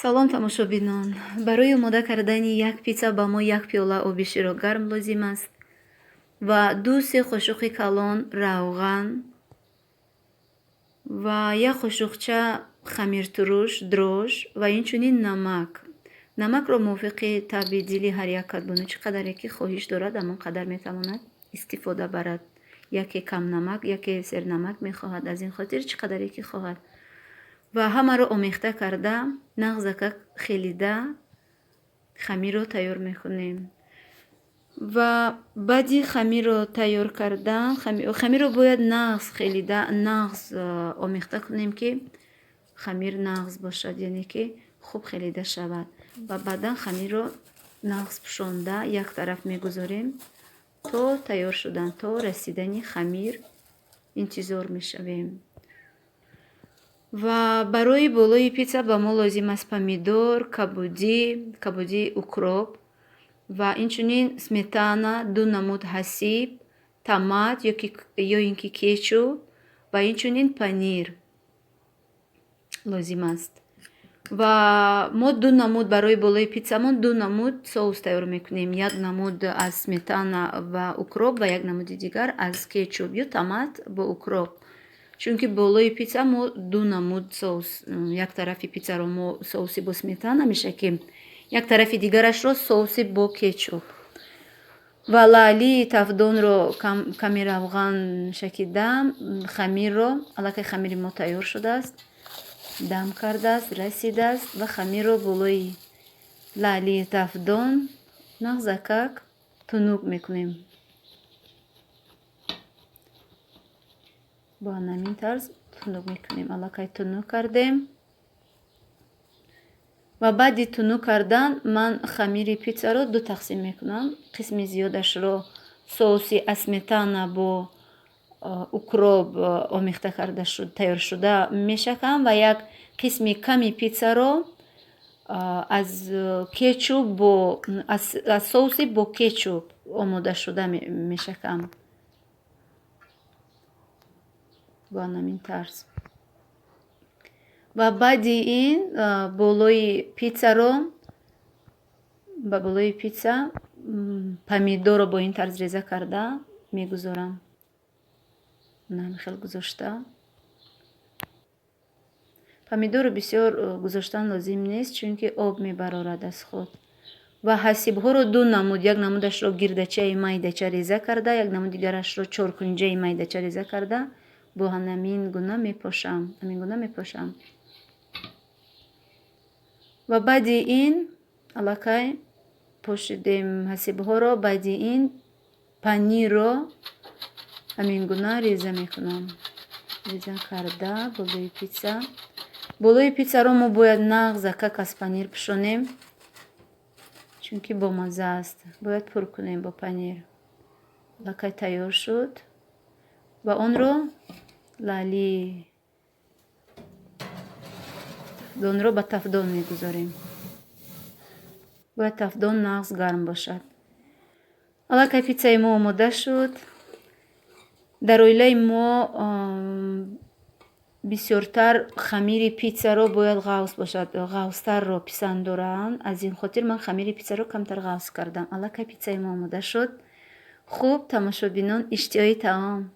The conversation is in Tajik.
салом тамошобинон. Барои омода кардани як питса ба мо як пиёла оби широ гарм лозим аст ва 2-3 қошуқи калон равған ва як қошуқча хамиртуруш дрож ва инчунин намак. Намакро мувофиқи таби дили ҳар як кадбуну чӣ қадар яке хоҳиш дорад ҳамон қадар метавонад истифода барад. Яке камнамак, яке сернамак мехоҳад, аз ин хотир чӣ қадар яке хоҳад ва ҳамаро омехта карда нағзака хелида хамирро тайёр мекунем. Ва баъди хамирро тайёр кардан хамирро бояд нағз хелида нағз омехта кунем ки хамир нағз бошад, яъне ки хуб хелида шавад ва баъдан хамирро нағз пӯшонда як тараф мегузорем то тайёр шудан, то расидани хамир интизор мешавем. Ва барои болои питса ба мо лозим аст помидор, кабуди, укроп ва инчунин сметана, 2 намуд ҳасиб, томат ё ин ки кетчуп ва инчунин панир лозим аст. Ва мо 2 намуд барои болои питсамон 2 намуд соус тайёр мекунем. Як намуд аз сметана ва укроп ва як намуди дигар аз кетчуп ё томат бо укроп. Чунки болои питса мо 2 намуд соус, як тарафи питсаро мо соуси бо сметана мешакем, як тарафи дигарашро соуси бо кетчуп. Ва лаълии тавдонро каме равған шакидам, хамирро аллакай хамири мо тайёр шудааст, дам кардааст, расидааст ва хамирро болои лаълии тавдон нағзакак тунук мекунем. Бо ҳамин тарз тунук мекунем. Аллакай тунук кардем ва баъди тунук кардан ман хамири питсаро 2 тақсим мекунам. Қисми зиёдашро соуси аз сметана бо укроп омехта карда тайёр шуда мешакам ва як қисми ками питсаро аз кетчуп аз соуси бо кетчуп омода шуда мешакам. Ба ҳамин тарз. Ва баъди ин болои питсаро ба болои питса помидорро бо ин тарз реза карда мегузорам. Ҳамин хел гузошта. Помидорро бисёр гузоштан лозим нест, чунки об мебарорад аз худ. Ва ҳасибҳоро 2 намуд, як намудашро гирдачаи майдача реза карда, як намуд дигарашро чоркунҷаи майдача реза карда бо ҳамин гуна мепошам. Ва баъди ин аллакай пошидем ҳасибҳоро, баъди ин панирро ҳамин гуна реза мекунам. Реза карда болои питса. Болои питсаро мо бояд нағзакак аз панир пӯшонем, чунки бомазза аст. Бояд пур кунем бо панир. Аллакай тайёр шуд ва онро лаълии тавдонро ба тавдон мегузорем. Бояд тавдон нағз гарм бошад. Аллакай питсаи мо омода шуд. Дар оилаи мо бисёртар хамири питсаро бояд ғавз бошад, ғавзтарро писанд доранд. Аз ин хотир ман хамири питсаро камтар ғавз кардам. Аллакай питсаи мо омода шуд. Хуб, тамошобинон, иштиҳои таом.